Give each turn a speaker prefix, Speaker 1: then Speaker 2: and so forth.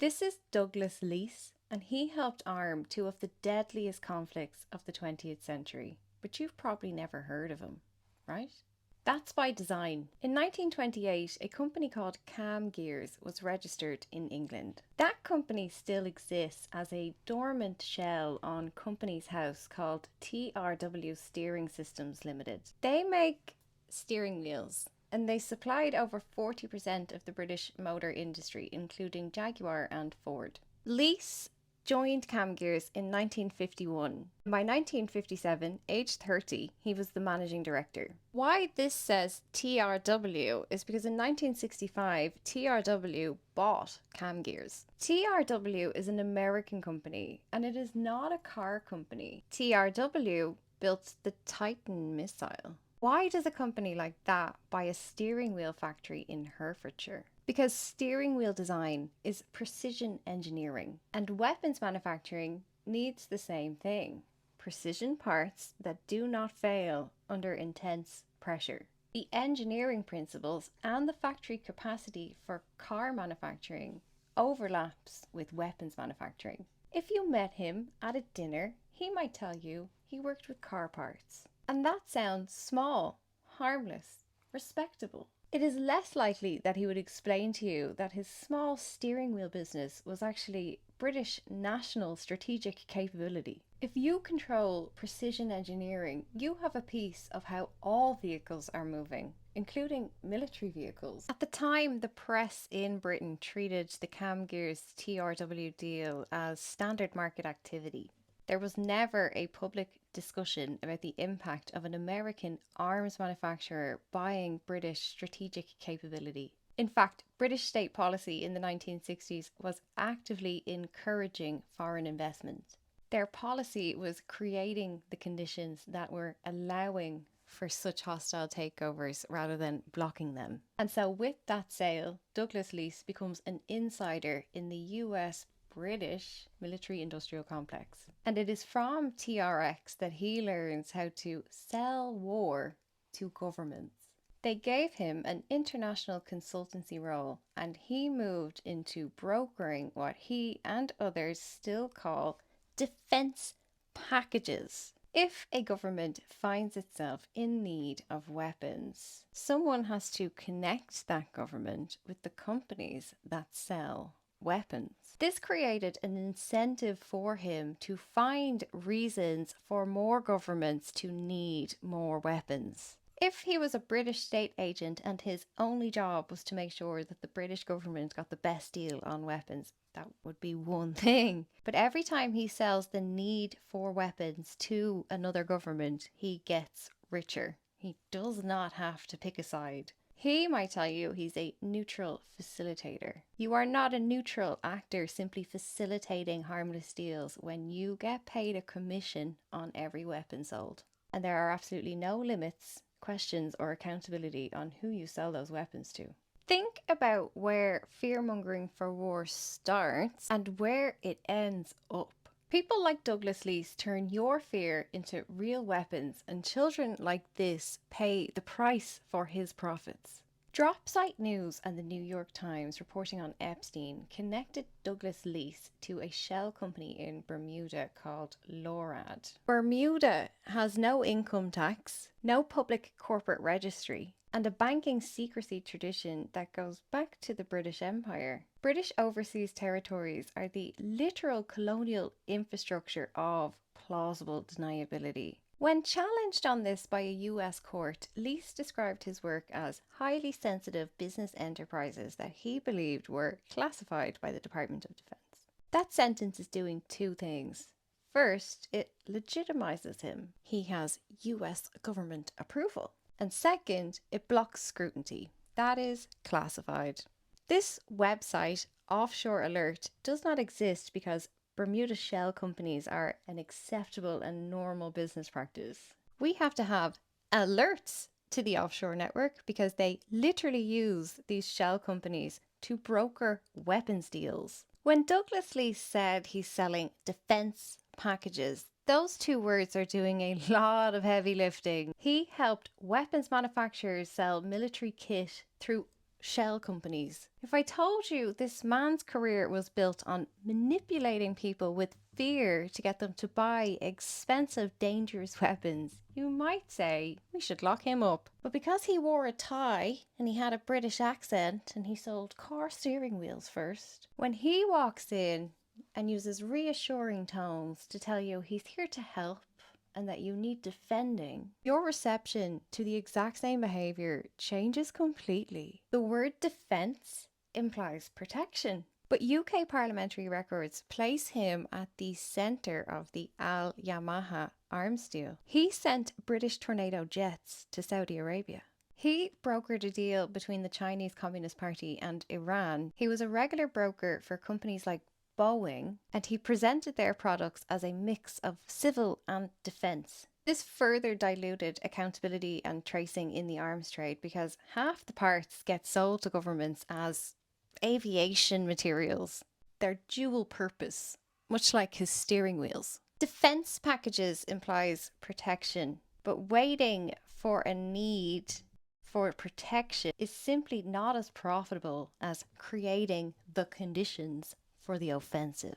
Speaker 1: This is Douglas Leese, and he helped arm two of the deadliest conflicts of the 20th century, but you've probably never heard of him, right? That's by design. In 1928, a company called Cam Gears was registered in England. That company still exists as a dormant shell on Companies House called TRW Steering Systems Limited. They make steering wheels, and they supplied over 40% of the British motor industry, including Jaguar and Ford. Leese joined Cam Gears in 1951. By 1957, aged 30, he was the managing director. Why this says TRW is because in 1965, TRW bought Cam Gears. TRW is an American company, and it is not a car company. TRW built the Titan missile. Why does a company like that buy a steering wheel factory in Herefordshire? Because steering wheel design is precision engineering, and weapons manufacturing needs the same thing. Precision parts that do not fail under intense pressure. The engineering principles and the factory capacity for car manufacturing overlaps with weapons manufacturing. If you met him at a dinner, he might tell you he worked with car parts. And that sounds small, harmless, respectable. It is less likely that he would explain to you that his small steering wheel business was actually British national strategic capability. If you control precision engineering, you have a piece of how all vehicles are moving, including military vehicles. At the time, the press in Britain treated the Cam Gears TRW deal as standard market activity. There was never a public discussion about the impact of an American arms manufacturer buying British strategic capability. In fact, British state policy in the 1960s was actively encouraging foreign investment. Their policy was creating the conditions that were allowing for such hostile takeovers rather than blocking them. And so with that sale, Douglas Leese becomes an insider in the US British military industrial complex. And it is from TRX that he learns how to sell war to governments. They gave him an international consultancy role, and he moved into brokering what he and others still call defense packages. If a government finds itself in need of weapons, someone has to connect that government with the companies that sell weapons. This created an incentive for him to find reasons for more governments to need more weapons. If he was a British state agent and his only job was to make sure that the British government got the best deal on weapons, that would be one thing. But every time he sells the need for weapons to another government, he gets richer. He does not have to pick a side. He might tell you he's a neutral facilitator. You are not a neutral actor simply facilitating harmless deals when you get paid a commission on every weapon sold. And there are absolutely no limits, questions, or accountability on who you sell those weapons to. Think about where fear-mongering for war starts and where it ends up. People like Douglas Leese turn your fear into real weapons, and children like this pay the price for his profits. Dropsite News and the New York Times reporting on Epstein connected Douglas Leese to a shell company in Bermuda called LORAD. Bermuda has no income tax, no public corporate registry, and a banking secrecy tradition that goes back to the British Empire. British overseas territories are the literal colonial infrastructure of plausible deniability. When challenged on this by a US court, Leese described his work as highly sensitive business enterprises that he believed were classified by the Department of Defense. That sentence is doing two things. First, it legitimizes him. He has US government approval. And second, it blocks scrutiny. That is classified. This website, Offshore Alert, does not exist because Bermuda shell companies are an acceptable and normal business practice. We have to have alerts to the offshore network because they literally use these shell companies to broker weapons deals. When Douglas Leese said he's selling defense packages, those two words are doing a lot of heavy lifting. He helped weapons manufacturers sell military kit through shell companies. If I told you this man's career was built on manipulating people with fear to get them to buy expensive, dangerous weapons, you might say we should lock him up. But because he wore a tie and he had a British accent and he sold car steering wheels first, when he walks in and uses reassuring tones to tell you he's here to help and that you need defending, your reception to the exact same behaviour changes completely. The word defence implies protection. But UK parliamentary records place him at the centre of the Al-Yamamah arms deal. He sent British Tornado jets to Saudi Arabia. He brokered a deal between the Chinese Communist Party and Iran. He was a regular broker for companies like Boeing, and he presented their products as a mix of civil and defence. This further diluted accountability and tracing in the arms trade because half the parts get sold to governments as aviation materials. They're dual purpose, much like his steering wheels. Defence packages implies protection, but waiting for a need for protection is simply not as profitable as creating the conditions for the offensive.